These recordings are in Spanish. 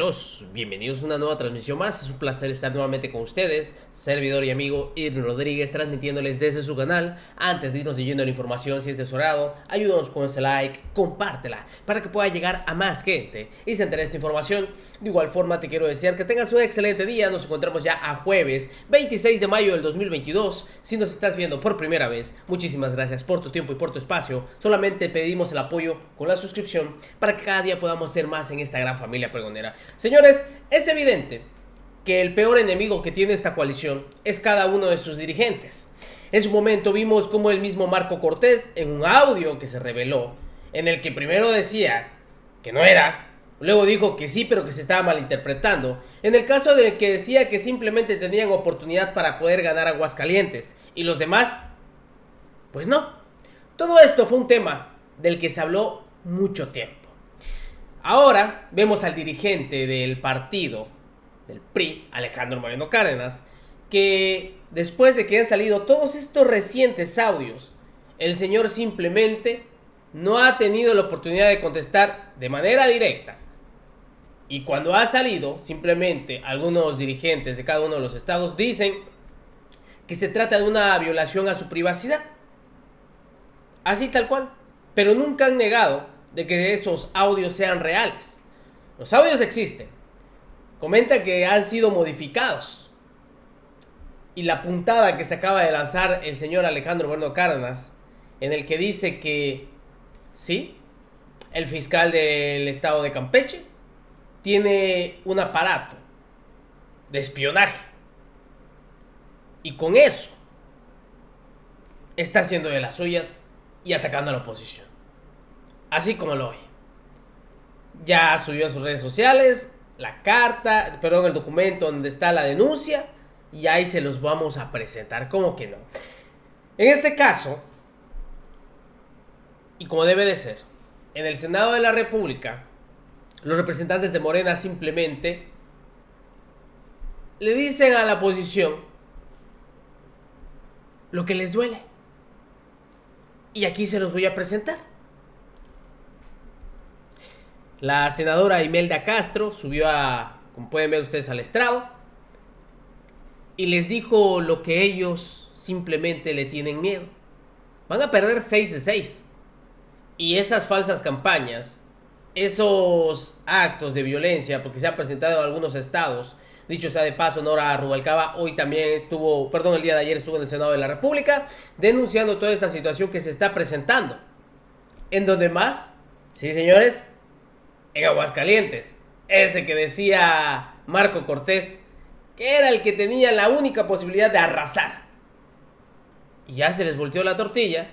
compañeros, bienvenidos a una nueva transmisión más. Es un placer estar nuevamente con ustedes, servidor y amigo Irving Rodríguez, transmitiéndoles desde su canal. Antes de irnos siguiendo la información, si es de su agrado, ayúdanos con ese like, compártela para que pueda llegar a más gente y se entere de esta información. De igual forma te quiero desear que tengas un excelente día. Nos encontramos ya a jueves 26 de mayo del 2022. Si nos estás viendo por primera vez, muchísimas gracias por tu tiempo y por tu espacio. Solamente pedimos el apoyo con la suscripción para que cada día podamos ser más en esta gran familia pregonera. Señores, es evidente que el peor enemigo que tiene esta coalición es cada uno de sus dirigentes. En su momento vimos como el mismo Marco Cortés, en un audio que se reveló, en el que primero decía que no era, luego dijo que sí, pero que se estaba malinterpretando. En el caso del que decía que simplemente tenían oportunidad para poder ganar Aguascalientes y los demás, pues no. Todo esto fue un tema del que se habló mucho tiempo. Ahora vemos al dirigente del partido, del PRI, Alejandro Moreno Cárdenas, que después de que han salido todos estos recientes audios, el señor simplemente no ha tenido la oportunidad de contestar de manera directa. Y cuando ha salido, simplemente algunos dirigentes de cada uno de los estados dicen que se trata de una violación a su privacidad. Así tal cual. Pero nunca han negado de que esos audios sean reales. Los audios existen. Comenta que han sido modificados. Y la puntada que se acaba de lanzar el señor Alejandro Moreno Cárdenas, en el que dice que sí, el fiscal del estado de Campeche tiene un aparato de espionaje. Y con eso está haciendo de las suyas y atacando a la oposición. Así como lo oye. Ya subió a sus redes sociales el documento donde está la denuncia, y ahí se los vamos a presentar. ¿Cómo que no? En este caso, y como debe de ser, en el Senado de la República, los representantes de Morena simplemente le dicen a la oposición lo que les duele. Y aquí se los voy a presentar. La senadora Imelda Castro subió como pueden ver ustedes, al estrado y les dijo lo que ellos simplemente le tienen miedo. Van a perder 6 de 6. Y esas falsas campañas, esos actos de violencia, porque se han presentado en algunos estados. Dicho sea de paso, Nora Rubalcaba el día de ayer estuvo en el Senado de la República denunciando toda esta situación que se está presentando. ¿En dónde más? Sí, señores, en Aguascalientes. Ese que decía Marco Cortés que era el que tenía la única posibilidad de arrasar. Y ya se les volteó la tortilla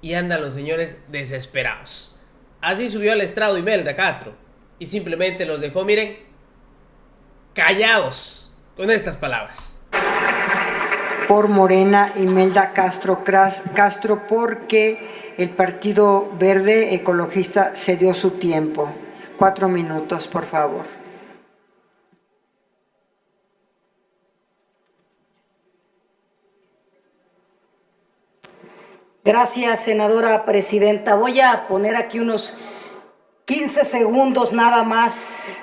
y andan los señores desesperados. Así subió al estrado Imelda Castro y simplemente los dejó, miren, callados con estas palabras. Por Morena, Imelda Castro porque el Partido Verde Ecologista se dio su tiempo. 4 minutos, por favor. Gracias, senadora presidenta. Voy a poner aquí unos 15 segundos nada más.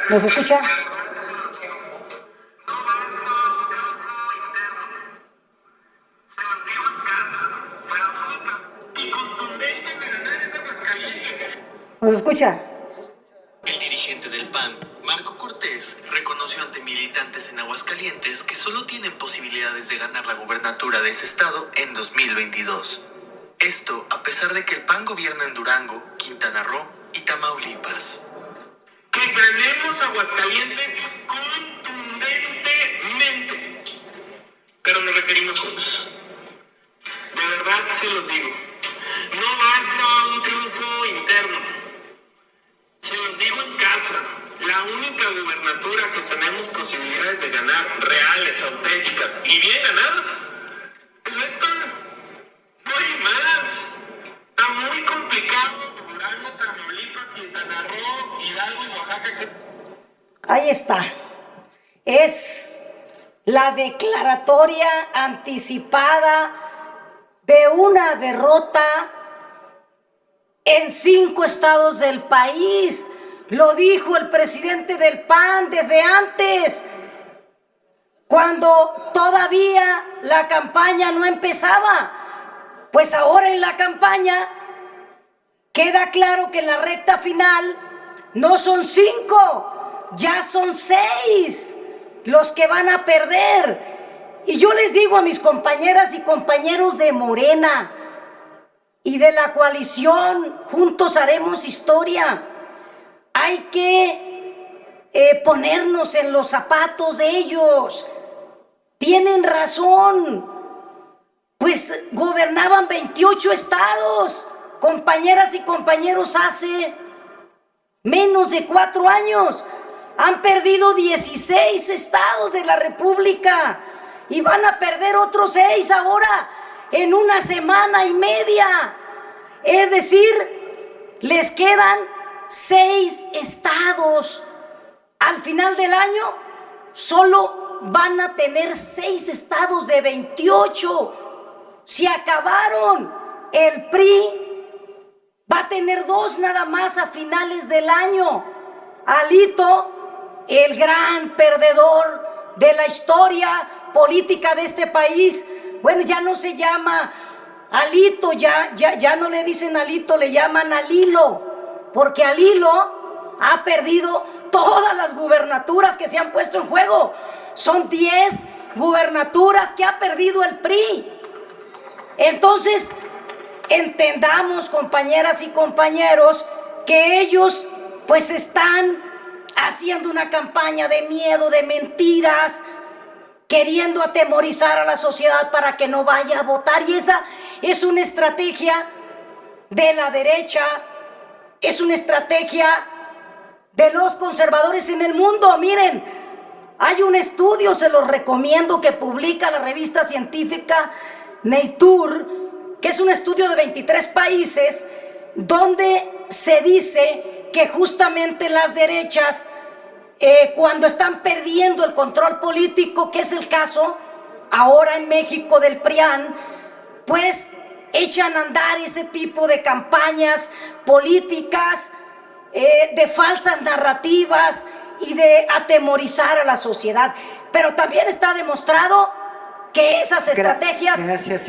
¿Nos escucha? ¿Nos escucha? El dirigente del PAN, Marco Cortés, reconoció ante militantes en Aguascalientes que solo tienen posibilidades de ganar la gubernatura de ese estado en 2022. Esto a pesar de que el PAN gobierna en Durango, Quintana Roo y Tamaulipas. Que ganemos Aguascalientes contundentemente, pero nos requerimos juntos. De verdad se los digo, no basta un triunfo interno. Se los digo en casa, la única gubernatura que tenemos posibilidades de ganar, reales, auténticas y bien ganada, es esta. No hay más. Está muy complicado Durango, Tamaulipas, Quintana Roo, Hidalgo y Oaxaca. Ahí está. Es la declaratoria anticipada de una derrota en 5 estados del país. Lo dijo el presidente del PAN desde antes, cuando todavía la campaña no empezaba. Pues ahora en la campaña queda claro que en la recta final no son 5, ya son 6 los que van a perder. Y yo les digo a mis compañeras y compañeros de Morena y de la coalición, juntos haremos historia. Hay que ponernos en los zapatos de ellos. Tienen razón, pues gobernaban 28 estados, compañeras y compañeros, hace menos de 4 años. Han perdido 16 estados de la República y van a perder otros 6 ahora en una semana y media. Es decir, les quedan 6 estados. Al final del año solo van a tener 6 estados de 28. Se acabaron. El PRI va a tener 2 nada más a finales del año. Alito, el gran perdedor de la historia política de este país, bueno, ya no se llama Alito, ya no le dicen Alito, le llaman Alilo, porque Alilo ha perdido todas las gubernaturas que se han puesto en juego. Son 10 gubernaturas que ha perdido el PRI. Entonces, entendamos, compañeras y compañeros, que ellos pues están haciendo una campaña de miedo, de mentiras, queriendo atemorizar a la sociedad para que no vaya a votar. Y esa es una estrategia de la derecha, es una estrategia de los conservadores en el mundo. Miren, hay un estudio, se los recomiendo, que publica la revista científica Nature, que es un estudio de 23 países, donde se dice que justamente las derechas, cuando están perdiendo el control político, que es el caso ahora en México del PRIAN, pues echan a andar ese tipo de campañas políticas, de falsas narrativas y de atemorizar a la sociedad. Pero también está demostrado que esas estrategias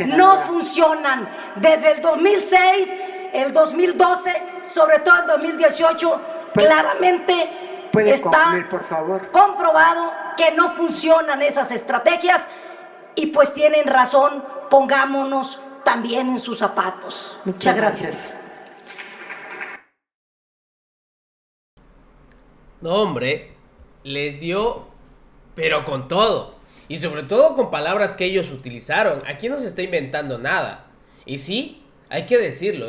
no funcionan. Desde el 2006, el 2012, sobre todo el 2018, claramente está concluir, por favor, comprobado que no funcionan esas estrategias. Y pues tienen razón, pongámonos también en sus zapatos. Muchas gracias. No, hombre, les dio, pero con todo. Y sobre todo con palabras que ellos utilizaron. Aquí no se está inventando nada. Y sí, hay que decirlo,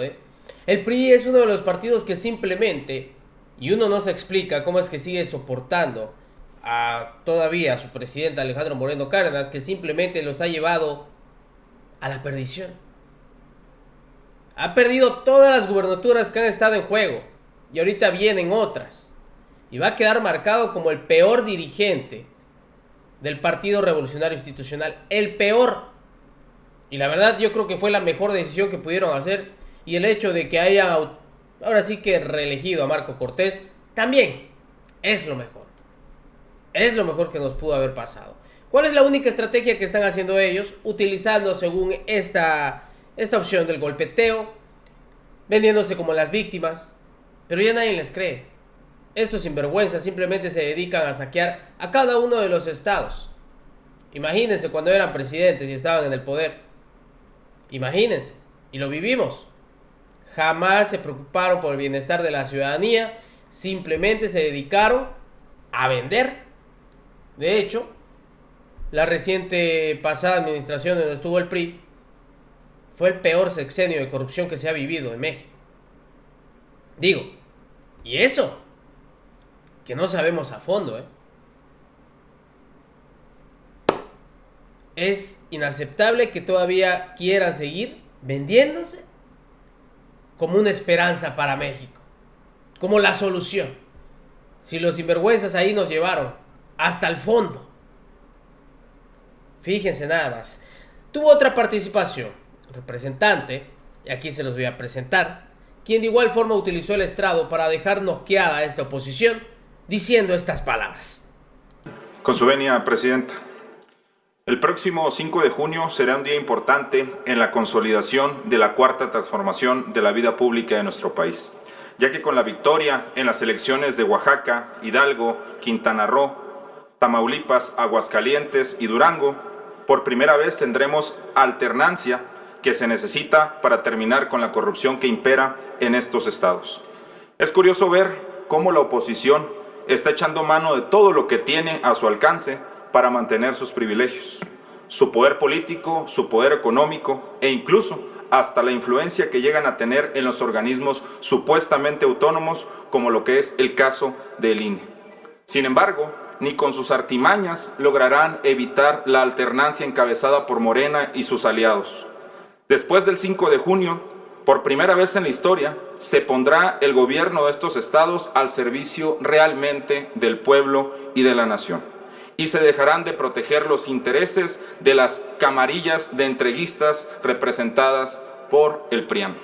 El PRI es uno de los partidos que simplemente, y uno no se explica cómo es que sigue soportando todavía a su presidente Alejandro Moreno Cárdenas, que simplemente los ha llevado a la perdición. Ha perdido todas las gubernaturas que han estado en juego. Y ahorita vienen otras. Y va a quedar marcado como el peor dirigente del Partido Revolucionario Institucional. El peor. Y la verdad yo creo que fue la mejor decisión que pudieron hacer. Y el hecho de que haya ahora sí que reelegido a Marco Cortés también es lo mejor. Es lo mejor que nos pudo haber pasado. ¿Cuál es la única estrategia que están haciendo ellos? Utilizando según esta opción del golpeteo, vendiéndose como las víctimas. Pero ya nadie les cree. Estos sinvergüenzas simplemente se dedican a saquear a cada uno de los estados. Imagínense cuando eran presidentes y estaban en el poder. Imagínense. Y lo vivimos. Jamás se preocuparon por el bienestar de la ciudadanía. Simplemente se dedicaron a vender. De hecho, la reciente pasada administración donde estuvo el PRI fue el peor sexenio de corrupción que se ha vivido en México. Digo, y eso que no sabemos a fondo, Es inaceptable que todavía quieran seguir vendiéndose como una esperanza para México, como la solución. Si los sinvergüenzas ahí nos llevaron hasta el fondo, Fíjense nada más. Tuvo otra participación, representante, y aquí se los voy a presentar, quien de igual forma utilizó el estrado para dejar noqueada a esta oposición, diciendo estas palabras. Con su venia, Presidenta. El próximo 5 de junio será un día importante en la consolidación de la cuarta transformación de la vida pública de nuestro país, ya que con la victoria en las elecciones de Oaxaca, Hidalgo, Quintana Roo, Tamaulipas, Aguascalientes y Durango, por primera vez tendremos alternancia que se necesita para terminar con la corrupción que impera en estos estados. Es curioso ver cómo la oposición está echando mano de todo lo que tiene a su alcance para mantener sus privilegios, su poder político, su poder económico e incluso hasta la influencia que llegan a tener en los organismos supuestamente autónomos, como lo que es el caso del INE. Sin embargo, ni con sus artimañas lograrán evitar la alternancia encabezada por Morena y sus aliados. Después del 5 de junio, por primera vez en la historia, se pondrá el gobierno de estos estados al servicio realmente del pueblo y de la nación. Y se dejarán de proteger los intereses de las camarillas de entreguistas representadas por el PRIAN.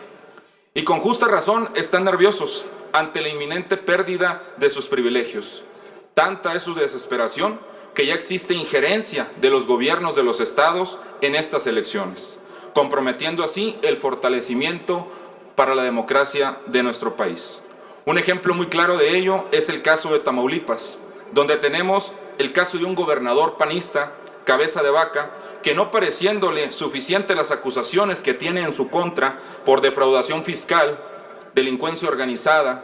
Y con justa razón están nerviosos ante la inminente pérdida de sus privilegios. Tanta es su desesperación que ya existe injerencia de los gobiernos de los estados en estas elecciones, comprometiendo así el fortalecimiento para la democracia de nuestro país. Un ejemplo muy claro de ello es el caso de Tamaulipas, donde tenemos el caso de un gobernador panista, cabeza de vaca, que no pareciéndole suficiente las acusaciones que tiene en su contra por defraudación fiscal, delincuencia organizada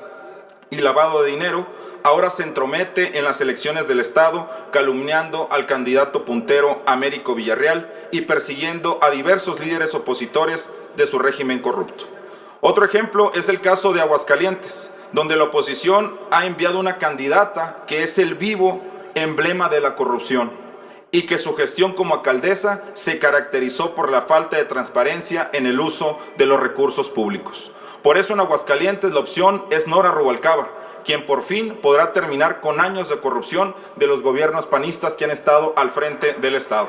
y lavado de dinero, ahora se entromete en las elecciones del estado, calumniando al candidato puntero Américo Villarreal y persiguiendo a diversos líderes opositores de su régimen corrupto. Otro ejemplo es el caso de Aguascalientes, donde la oposición ha enviado una candidata que es el vivo emblema de la corrupción y que su gestión como alcaldesa se caracterizó por la falta de transparencia en el uso de los recursos públicos. Por eso en Aguascalientes la opción es Nora Rubalcaba, quien por fin podrá terminar con años de corrupción de los gobiernos panistas que han estado al frente del estado.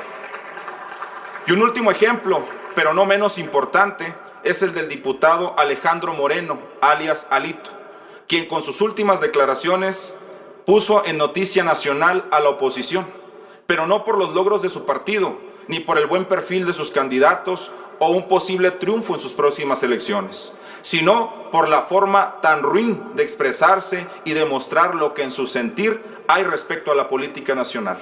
Y un último ejemplo, pero no menos importante, es el del diputado Alejandro Moreno, alias Alito, quien con sus últimas declaraciones puso en noticia nacional a la oposición, pero no por los logros de su partido, ni por el buen perfil de sus candidatos o un posible triunfo en sus próximas elecciones, sino por la forma tan ruin de expresarse y demostrar lo que en su sentir hay respecto a la política nacional.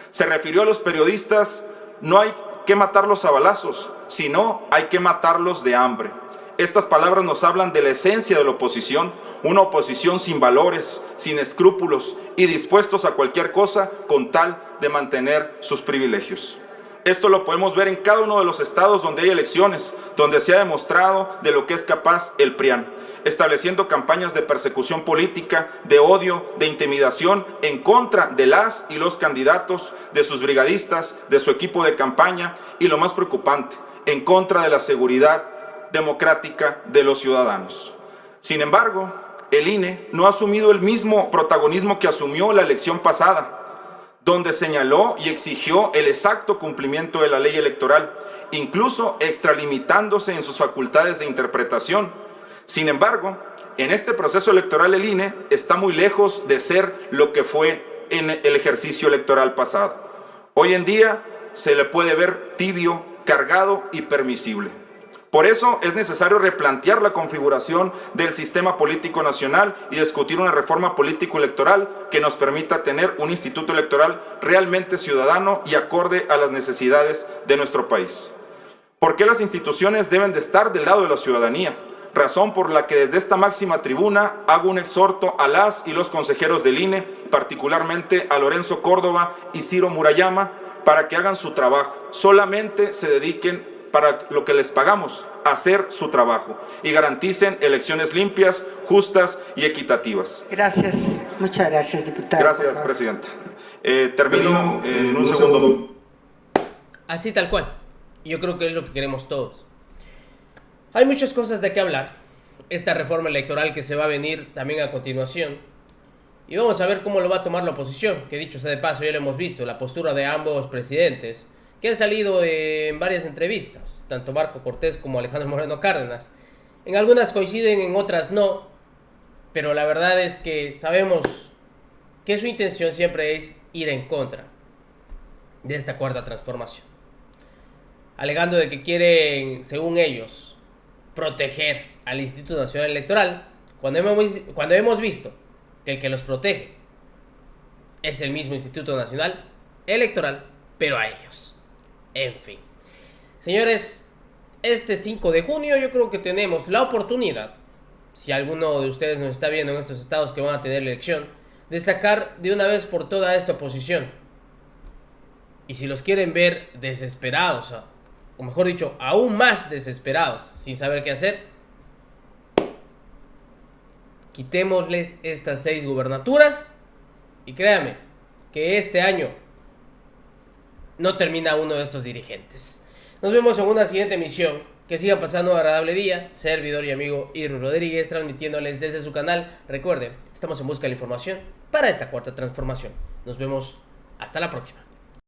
Se refirió a los periodistas: no hay que matarlos a balazos, sino hay que matarlos de hambre. Estas palabras nos hablan de la esencia de la oposición, una oposición sin valores, sin escrúpulos y dispuestos a cualquier cosa con tal de mantener sus privilegios. Esto lo podemos ver en cada uno de los estados donde hay elecciones, donde se ha demostrado de lo que es capaz el PRIAN, estableciendo campañas de persecución política, de odio, de intimidación en contra de las y los candidatos, de sus brigadistas, de su equipo de campaña y, lo más preocupante, en contra de la seguridad democrática de los ciudadanos. Sin embargo, el INE no ha asumido el mismo protagonismo que asumió la elección pasada, donde señaló y exigió el exacto cumplimiento de la ley electoral, incluso extralimitándose en sus facultades de interpretación. Sin embargo, en este proceso electoral el INE está muy lejos de ser lo que fue en el ejercicio electoral pasado. Hoy en día se le puede ver tibio, cargado y permisible. Por eso es necesario replantear la configuración del sistema político nacional y discutir una reforma político-electoral que nos permita tener un instituto electoral realmente ciudadano y acorde a las necesidades de nuestro país. ¿Por qué las instituciones deben de estar del lado de la ciudadanía? Razón por la que desde esta máxima tribuna hago un exhorto a las y los consejeros del INE, particularmente a Lorenzo Córdoba y Ciro Murayama, para que hagan su trabajo. Solamente se dediquen para lo que les pagamos, hacer su trabajo y garanticen elecciones limpias, justas y equitativas. Gracias, muchas gracias, diputado. Gracias, presidente. Termino en un segundo. Así tal cual. Yo creo que es lo que queremos todos. Hay muchas cosas de qué hablar. Esta reforma electoral que se va a venir también a continuación. Y vamos a ver cómo lo va a tomar la oposición, que dicho sea de paso ya lo hemos visto, la postura de ambos presidentes, que han salido en varias entrevistas, tanto Marco Cortés como Alejandro Moreno Cárdenas. En algunas coinciden, en otras no, pero la verdad es que sabemos que su intención siempre es ir en contra de esta cuarta transformación, alegando de que quieren, según ellos, proteger al Instituto Nacional Electoral, cuando hemos visto que el que los protege es el mismo Instituto Nacional Electoral, pero a ellos. En fin, señores, este 5 de junio yo creo que tenemos la oportunidad, si alguno de ustedes nos está viendo en estos estados que van a tener elección, de sacar de una vez por toda esta oposición. Y si los quieren ver desesperados, o mejor dicho, aún más desesperados, sin saber qué hacer, quitémosles estas 6 gubernaturas y créanme que este año no termina uno de estos dirigentes. Nos vemos en una siguiente emisión. Que sigan pasando un agradable día. Servidor y amigo Irving Rodríguez, transmitiéndoles desde su canal. Recuerden, estamos en busca de la información para esta cuarta transformación. Nos vemos hasta la próxima.